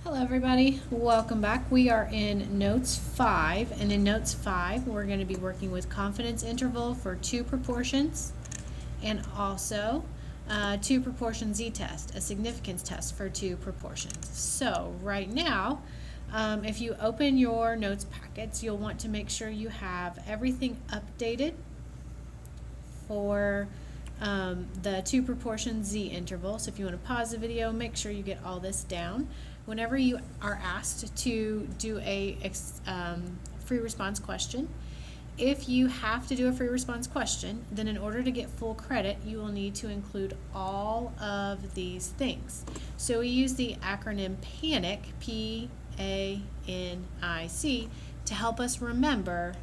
Hello everybody, welcome back. We are in Notes 5, and in Notes 5 we're going to be working with confidence interval for two proportions and also two proportion z-test, a significance test for two proportions. So right now, if you open your notes packets, you'll want to make sure you have everything updated for the two proportion z interval. So if you want to pause the video, make sure you get all this down. Whenever you are asked to do a free response question, if you have to do a free response question, then in order to get full credit, you will need to include all of these things. So we use the acronym PANIC, P-A-N-I-C, to help us remember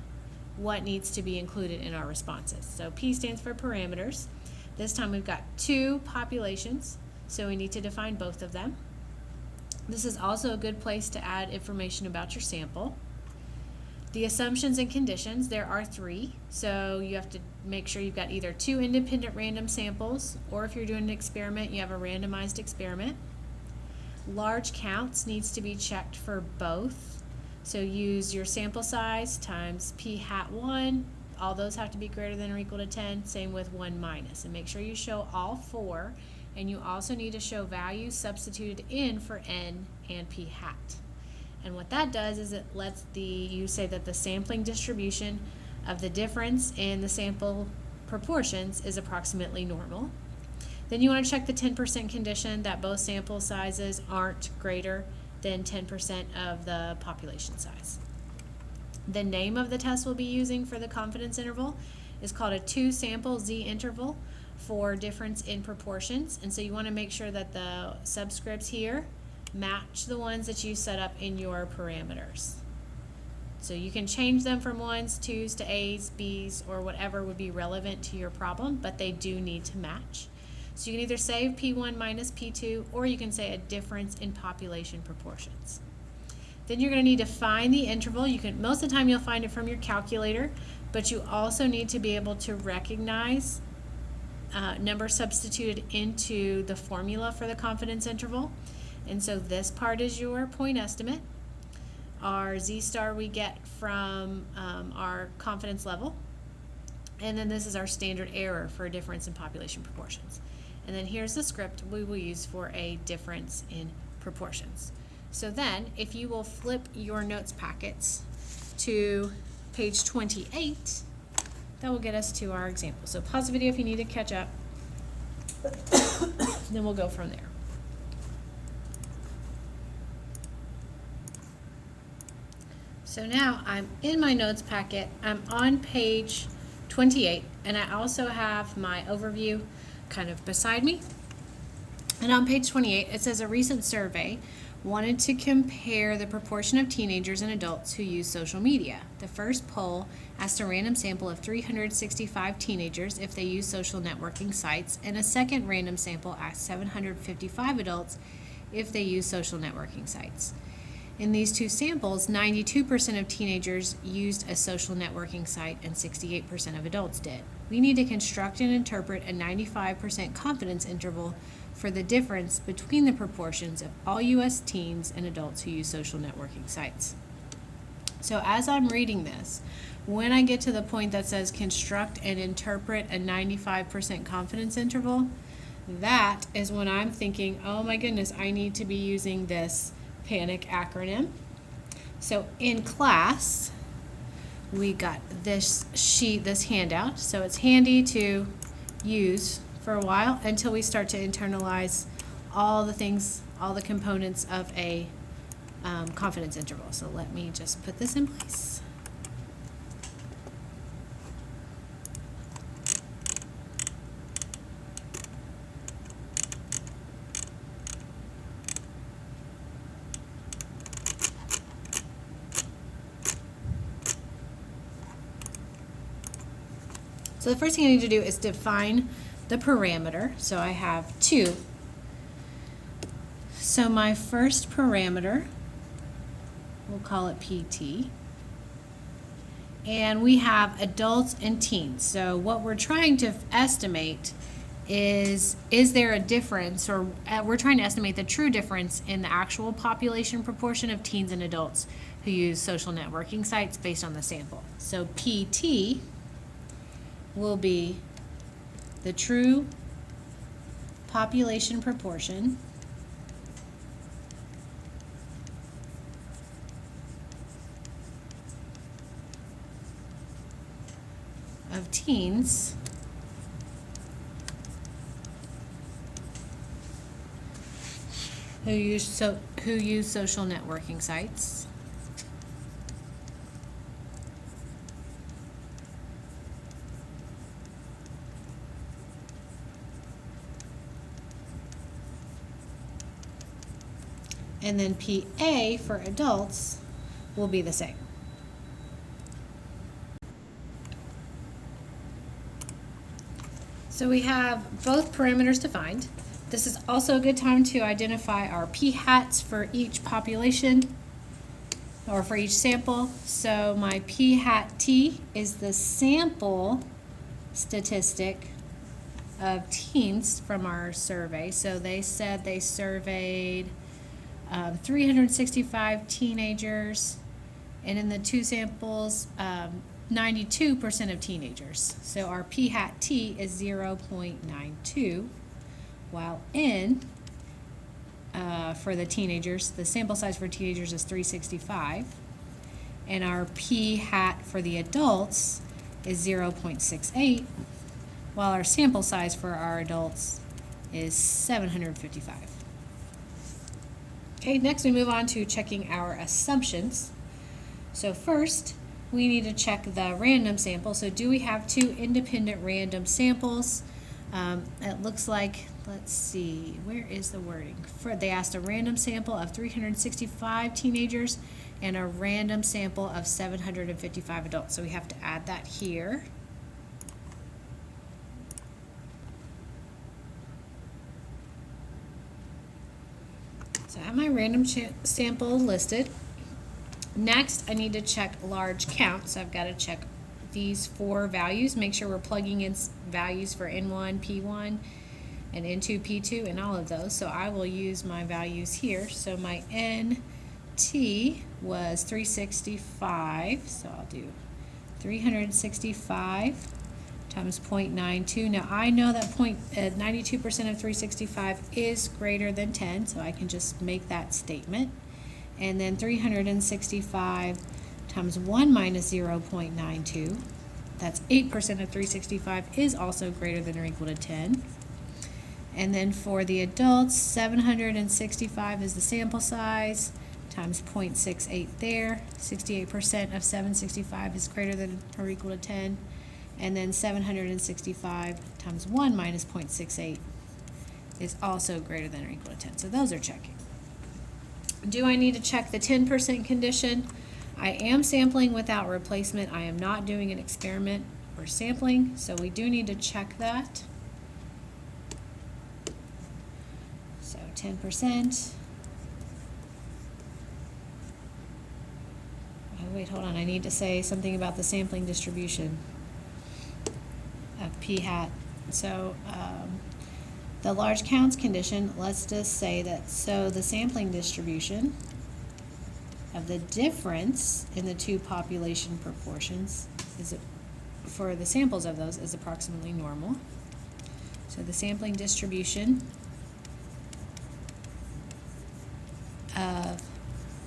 what needs to be included in our responses. So P stands for parameters. This time we've got two populations, so we need to define both of them. This is also a good place to add information about your sample. The assumptions and conditions, there are three, so you have to make sure you've got either two independent random samples, or if you're doing an experiment, you have a randomized experiment. Large counts needs to be checked for both, so use your sample size times p hat 1. All those have to be greater than or equal to 10, same with 1 minus, and make sure you show all four. And you also need to show values substituted in for n and p hat. And what that does is it lets you say that the sampling distribution of the difference in the sample proportions is approximately normal. Then you want to check the 10% condition that both sample sizes aren't greater than 10% of the population size. The name of the test we'll be using for the confidence interval is called a two-sample z-interval for difference in proportions, and so you want to make sure that the subscripts here match the ones that you set up in your parameters. So you can change them from 1s, 2s to A's, B's, or whatever would be relevant to your problem, but they do need to match. So you can either say P1 minus P2, or you can say a difference in population proportions. Then you're going to need to find the interval. Most of the time you'll find it from your calculator, but you also need to be able to recognize numbers substituted into the formula for the confidence interval. And so this part is your point estimate. Our z star we get from our confidence level. And then this is our standard error for a difference in population proportions. And then here's the script we will use for a difference in proportions. So then, if you will flip your notes packets to page 28, that will get us to our example. So pause the video if you need to catch up, then we'll go from there. So now I'm in my notes packet, I'm on page 28, and I also have my overview kind of beside me. And on page 28, it says a recent survey wanted to compare the proportion of teenagers and adults who use social media. The first poll asked a random sample of 365 teenagers if they use social networking sites, and a second random sample asked 755 adults if they use social networking sites. In these two samples, 92% of teenagers used a social networking site and 68% of adults did. We need to construct and interpret a 95% confidence interval for the difference between the proportions of all U.S. teens and adults who use social networking sites. So as I'm reading this, when I get to the point that says construct and interpret a 95% confidence interval, that is when I'm thinking, oh my goodness, I need to be using this PANIC acronym. So in class, we got this sheet, this handout, so it's handy to use for a while until we start to internalize all the things, all the components of a confidence interval. So let me just put this in place. So the first thing I need to do is define the parameter. So I have two. So my first parameter, we'll call it PT. And we have adults and teens. So what we're trying to estimate is there a difference, or we're trying to estimate the true difference in the actual population proportion of teens and adults who use social networking sites based on the sample. So PT will be the true population proportion of teens who use social networking sites and then PA for adults will be the same. So we have both parameters defined. This is also a good time to identify our p-hats for each population or for each sample. So my p-hat T is the sample statistic of teens from our survey. So they said they surveyed 365 teenagers, and in the two samples, 92% of teenagers. So our p-hat T is 0.92, while N for the teenagers, the sample size for teenagers is 365, and our p-hat for the adults is 0.68, while our sample size for our adults is 755. Okay, next we move on to checking our assumptions. So first, we need to check the random sample. So do we have two independent random samples? It looks like, let's see, where is the wording? They asked a random sample of 365 teenagers and a random sample of 755 adults. So we have to add that here. So I have my random sample listed. Next, I need to check large count. So I've got to check these four values, make sure we're plugging in values for N1, P1, and N2, P2, and all of those. So I will use my values here. So my NT was 365, so I'll do 365 times 0.92. Now I know that 92% of 365 is greater than 10, so I can just make that statement. And then 365 times 1 minus 0.92, that's 8% of 365 is also greater than or equal to 10. And then for the adults, 765 is the sample size, times 0.68 there. 68% of 765 is greater than or equal to 10. And then 765 times 1 minus 0.68 is also greater than or equal to 10. So those are checking. Do I need to check the 10% condition? I am sampling without replacement. I am not doing an experiment or sampling, so we do need to check that. So 10%. Oh, wait, hold on. I need to say something about the sampling distribution of p-hat. So the large counts condition, let's just say that, so the sampling distribution of the difference in the two population proportions is, for the samples of those, is approximately normal. So the sampling distribution of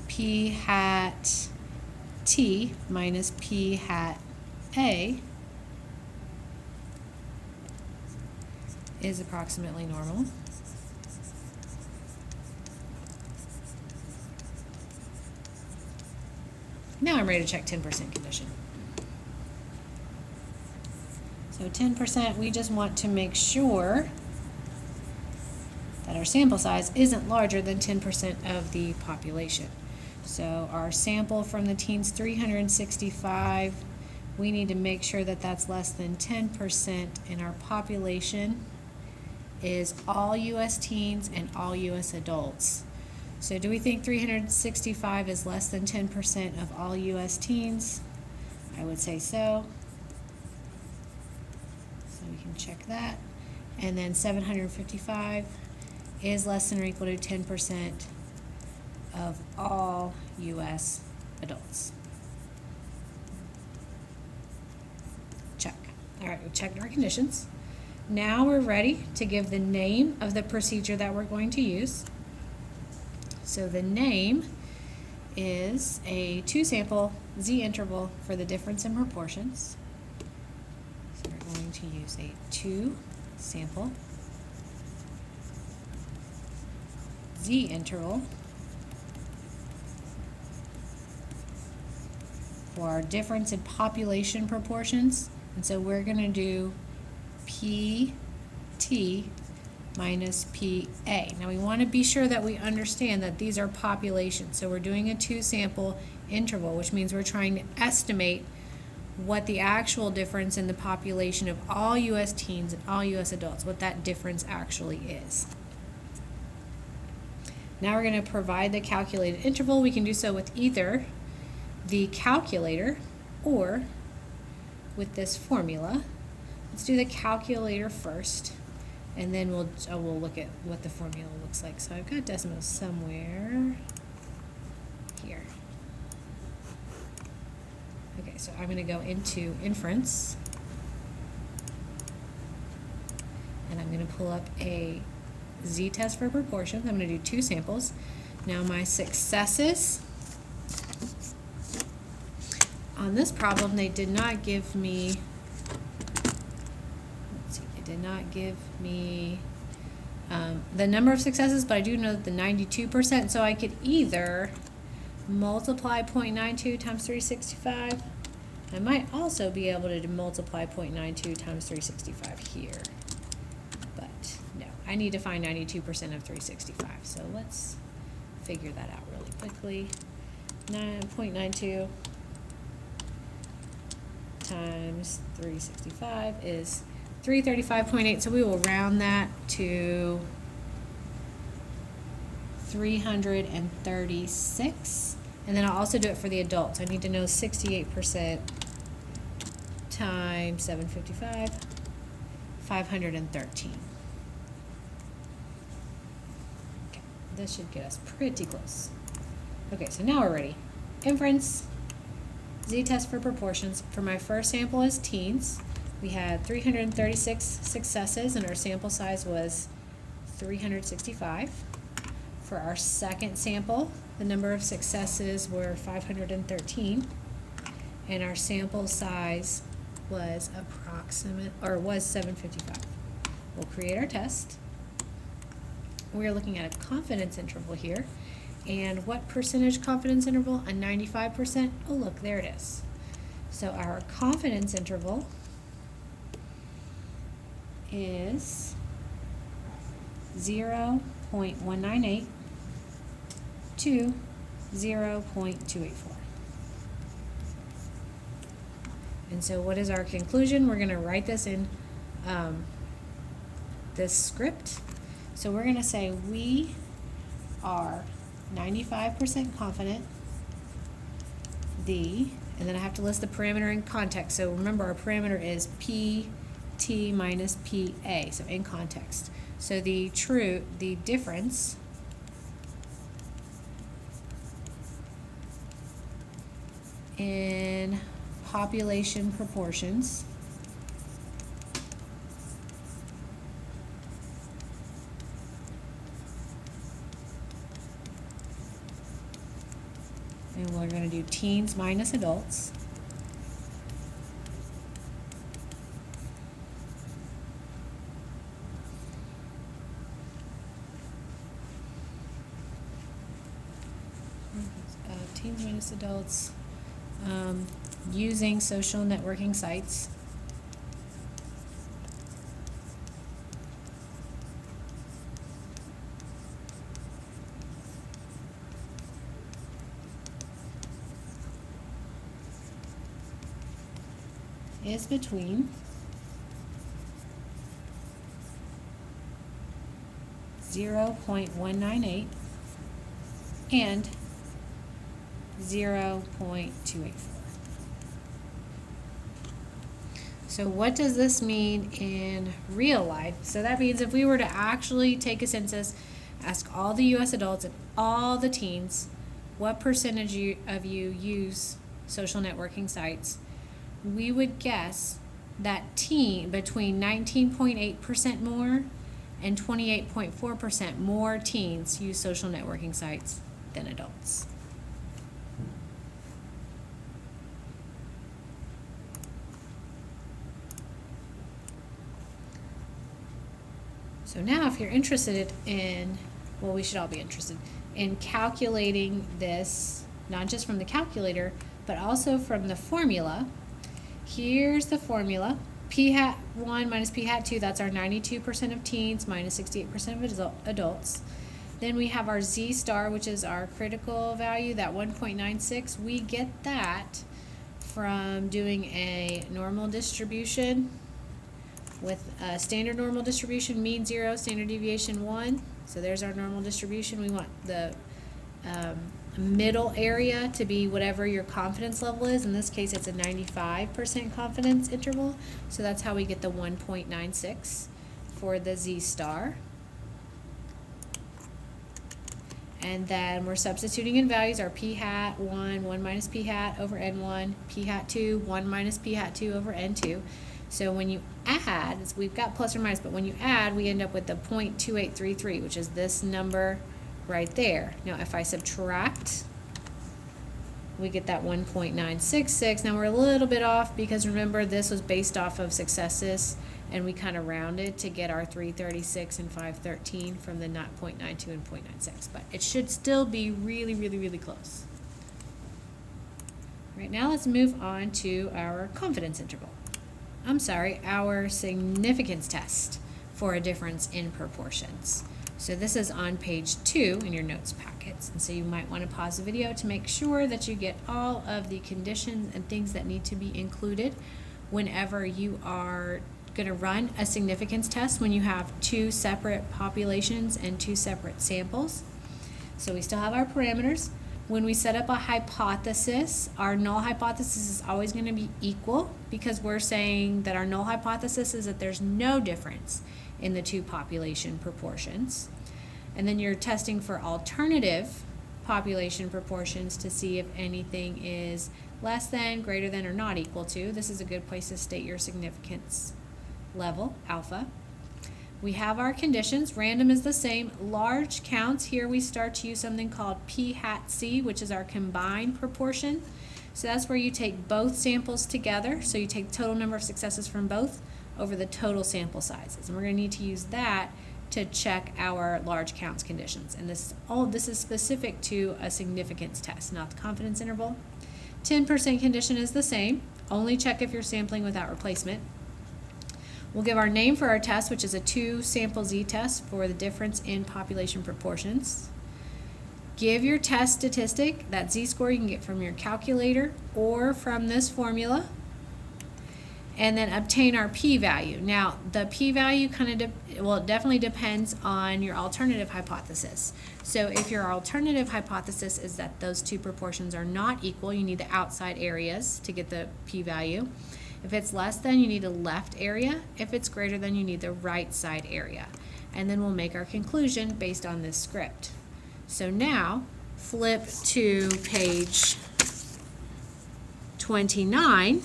p hat T minus p hat A is approximately normal. Now I'm ready to check 10% condition. So 10%, we just want to make sure that our sample size isn't larger than 10% of the population. So our sample from the teens, 365, we need to make sure that that's less than 10%, and our population is all U.S. teens and all U.S. adults. So do we think 365 is less than 10% of all U.S. teens? I would say so. So we can check that. and then 755 is less than or equal to 10% of all U.S. adults. Check. All right, we checked our conditions. Now we're ready to give the name of the procedure that we're going to use. So the name is a two-sample z-interval for the difference in proportions. So we're going to use a two-sample z-interval for our difference in population proportions. And so we're going to do PT minus PA. Now we want to be sure that we understand that these are populations. So we're doing a two-sample interval, which means we're trying to estimate what the actual difference in the population of all U.S. teens and all U.S. adults, what that difference actually is. Now we're going to provide the calculated interval. We can do so with either the calculator or with this formula. Let's do the calculator first, and then we'll look at what the formula looks like. So I've got decimals somewhere here. Okay, so I'm going to go into inference, and I'm going to pull up a z-test for proportions. I'm going to do two samples. Now my successes on this problem, they did not give me, let's see, they did not give me the number of successes, but I do know that the 92%, so I could either multiply 0.92 times 365. I might also be able to multiply 0.92 times 365 here, but no, I need to find 92% of 365, so let's figure that out really quickly. 9.92 times 365 is 335.8, so we will round that to 336, and then I'll also do it for the adults. I need to know 68% times 755, 513. Okay, this should get us pretty close. Okay, so now we're ready. Inference. Z-test for proportions. For my first sample as teens, we had 336 successes, and our sample size was 365. For our second sample, the number of successes were 513, and our sample size was was 755. We'll create our test. We're looking at a confidence interval here. And what percentage confidence interval? A 95%? Oh, look, there it is. So our confidence interval is 0.198 to 0.284. And so what is our conclusion? We're going to write this in this script. So we're going to say we are 95% confident and then I have to list the parameter in context. So remember, our parameter is PT minus PA, so in context. So the difference in population proportions and we're going to do teens minus adults. Teens minus adults using social networking sites. Is between 0.198 and 0.284. So what does this mean in real life? So that means if we were to actually take a census, ask all the U.S. adults and all the teens, what percentage of you use social networking sites, we would guess that between 19.8% more and 28.4% more teens use social networking sites than adults. So now if you're interested in, well, we should all be interested in calculating this, not just from the calculator, but also from the formula. Here's the formula. P hat 1 minus P hat 2, that's our 92% of teens minus 68% of adults. Then we have our Z star, which is our critical value, that 1.96. We get that from doing a normal distribution with a standard normal distribution, mean 0, standard deviation 1. So there's our normal distribution. We want the middle area to be whatever your confidence level is. In this case, it's a 95% confidence interval. So that's how we get the 1.96 for the Z star. And then we're substituting in values our P hat 1, 1 minus P hat over N1, P hat 2, 1 minus P hat 2 over N2. So when you add, we've got plus or minus, but when you add, we end up with the 0.2833, which is this number right there. Now if I subtract, we get that 1.966. Now we're a little bit off because remember this was based off of successes and we kind of rounded to get our 336 and 513 from the 0.92 and 0.96, but it should still be really, really, really close. Right now let's move on to our confidence interval. Our significance test for a difference in proportions. So this is on page 2 in your notes packets. And so you might want to pause the video to make sure that you get all of the conditions and things that need to be included whenever you are going to run a significance test when you have 2 separate populations and 2 separate samples. So we still have our parameters. When we set up a hypothesis, our null hypothesis is always going to be equal because we're saying that our null hypothesis is that there's no difference in the 2 population proportions. And then you're testing for alternative population proportions to see if anything is less than, greater than, or not equal to. This is a good place to state your significance level, alpha. We have our conditions. Random is the same. Large counts, here we start to use something called P hat C, which is our combined proportion. So that's where you take both samples together. So you take the total number of successes from both over the total sample sizes. And we're going to need to use that to check our large counts conditions. And this is specific to a significance test, not the confidence interval. 10% condition is the same. Only check if you're sampling without replacement. We'll give our name for our test, which is a 2-sample z-test for the difference in population proportions. Give your test statistic. That z-score you can get from your calculator or from this formula. And then obtain our p-value. Now, the p-value it definitely depends on your alternative hypothesis. So if your alternative hypothesis is that those 2 proportions are not equal, you need the outside areas to get the p-value. If it's less than, you need a left area. If it's greater than, you need the right side area. And then we'll make our conclusion based on this script. So now, flip to page 29,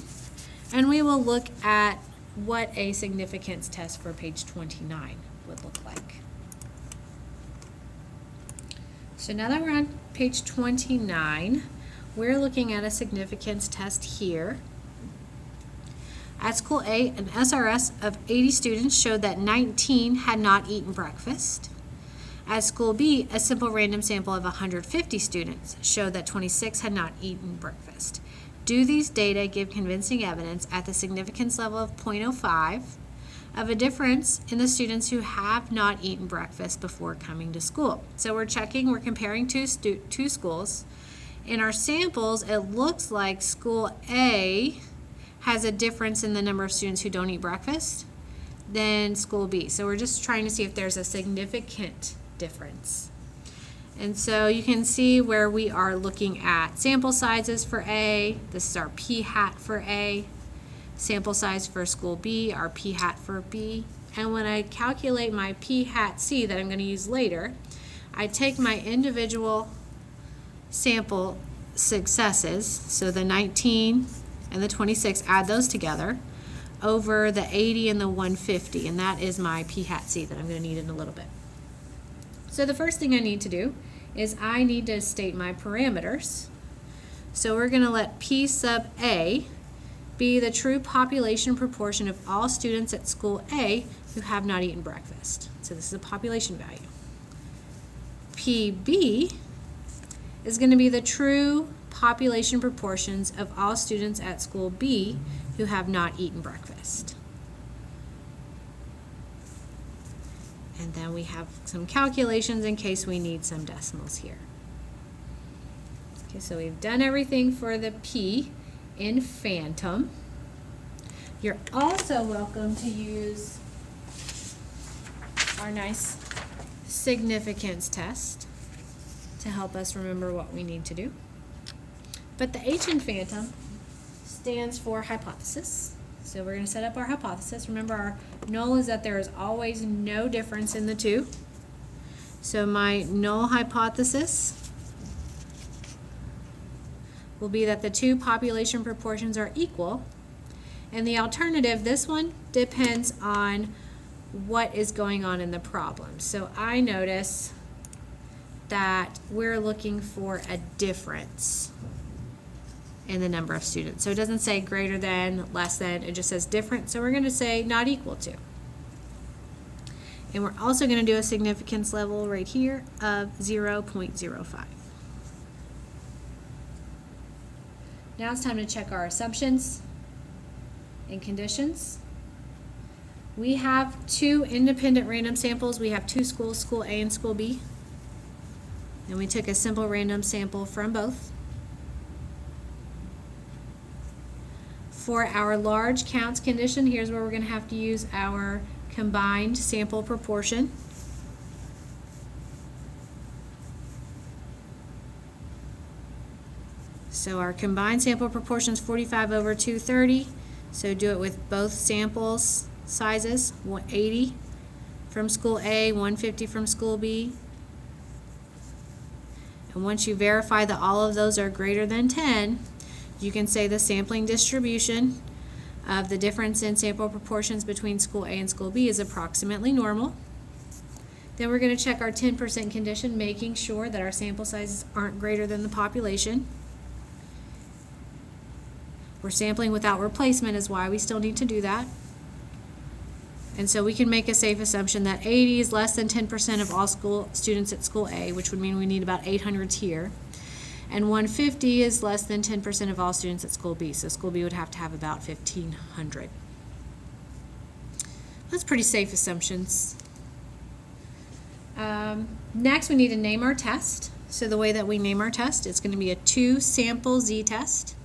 and we will look at what a significance test for page 29 would look like. So now that we're on page 29, we're looking at a significance test here. At school A, an SRS of 80 students showed that 19 had not eaten breakfast. At school B, a simple random sample of 150 students showed that 26 had not eaten breakfast. Do these data give convincing evidence at the significance level of 0.05 of a difference in the students who have not eaten breakfast before coming to school? So we're comparing two schools. In our samples, it looks like school A has a difference in the number of students who don't eat breakfast than school B. So we're just trying to see if there's a significant difference. And so you can see where we are looking at sample sizes for A. This is our p hat for A. sample size for school B, our p hat for B. And when I calculate my p hat C that I'm going to use later, I take my individual sample successes, so the 19 and the 26, add those together, over the 80 and the 150, and that is my p hat C that I'm going to need in a little bit. So the first thing I need to do is I need to state my parameters. So we're going to let P sub A be the true population proportion of all students at school A who have not eaten breakfast. So this is a population value. PB is going to be the true population proportions of all students at school B who have not eaten breakfast. And then we have some calculations in case we need some decimals here. Okay, so we've done everything for the P in Phantom. You're also welcome to use our nice significance test to help us remember what we need to do. But the H in Phantom stands for hypothesis. So we're going to set up our hypothesis. Remember, our null is that there is always no difference in the two. So my null hypothesis will be that the two population proportions are equal. And the alternative, this one, depends on what is going on in the problem. So I notice that we're looking for a difference in the number of students. So it doesn't say greater than, less than, it just says different. So we're going to say not equal to. And we're also going to do a significance level right here of 0.05. Now it's time to check our assumptions and conditions. We have two independent random samples. We have two schools, school A and school B. And we took a simple random sample from both. For our large counts condition, here's where we're going to have to use our combined sample proportion. So our combined sample proportion is 45 over 230. So do it with both samples sizes, 80 from school A, 150 from school B. And once you verify that all of those are greater than 10, you can say the sampling distribution of the difference in sample proportions between school A and school B is approximately normal. Then we're going to check our 10% condition, making sure that our sample sizes aren't greater than the population. We're sampling without replacement is why we still need to do that. And so we can make a safe assumption that 80 is less than 10% of all school students at school A, which would mean we need about 800 here. And 150 is less than 10% of all students at school B, so school B would have to have about 1,500. That's pretty safe assumptions. Next, we need to name our test. So the way that we name our test, it's going to be a 2-sample z-test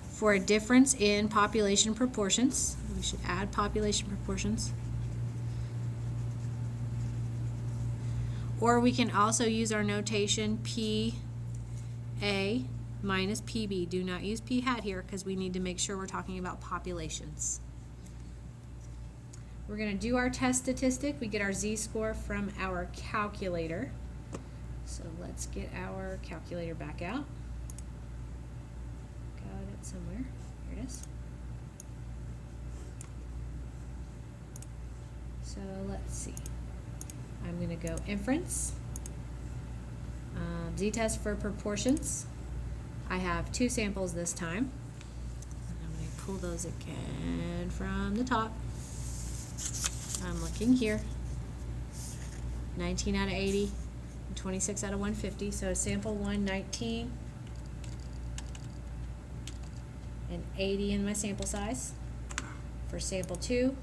for a difference in population proportions. We should add population proportions. Or we can also use our notation PA minus PB. Do not use P hat here because we need to make sure we're talking about populations. We're going to do our test statistic. We get our z-score from our calculator. So let's get our calculator back out. Got it somewhere. Here it is. So let's see. I'm going to go inference, z-test for proportions. I have 2 samples this time. I'm going to pull those again from the top. I'm looking here. 19 out of 80, and 26 out of 150. So sample 1, 19, and 80 in my sample size. For sample 2,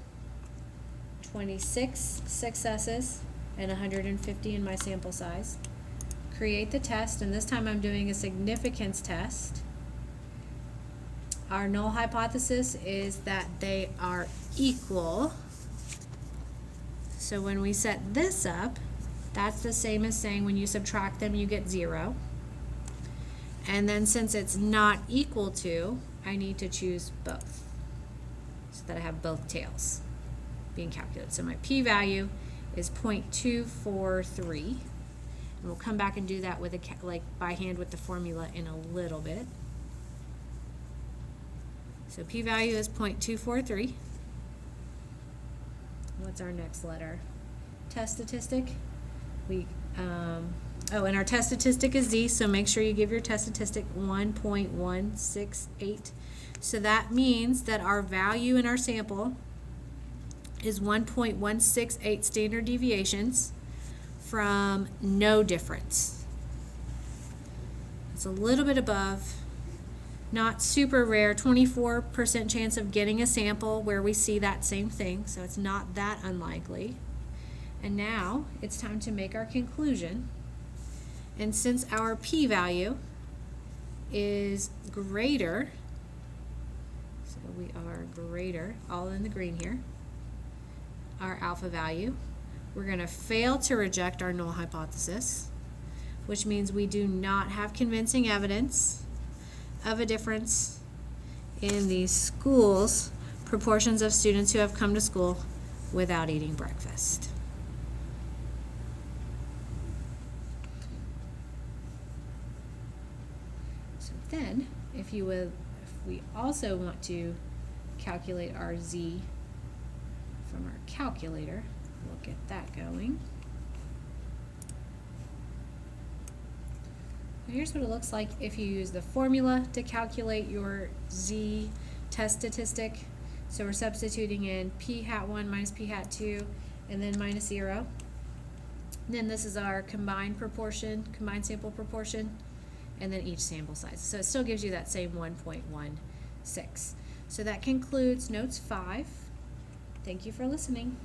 26 successes and 150 in my sample size. Create the test, and this time I'm doing a significance test. Our null hypothesis is that they are equal. So when we set this up, that's the same as saying when you subtract them you get 0. And then since it's not equal to, I need to choose both. so that I have both tails being calculated. So my p-value is 0.243, and we'll come back and do that with like by hand with the formula in a little bit. So p-value is 0.243. What's our next letter? Test statistic. And our test statistic is Z, so make sure you give your test statistic 1.168. So that means that our value in our sample is 1.168 standard deviations from no difference. It's a little bit above, not super rare, 24% chance of getting a sample where we see that same thing, so it's not that unlikely. And now it's time to make our conclusion. And since our p-value is greater, so we are greater, all in the green here, our alpha value, we're going to fail to reject our null hypothesis, which means we do not have convincing evidence of a difference in these schools' proportions of students who have come to school without eating breakfast. So then, if we also want to calculate our Z from our calculator, we'll get that going. Here's what it looks like if you use the formula to calculate your Z test statistic. So we're substituting in p hat 1 minus p hat 2 and then minus 0. Then this is our combined sample proportion, and then each sample size. So it still gives you that same 1.16. So that concludes Notes 5. Thank you for listening.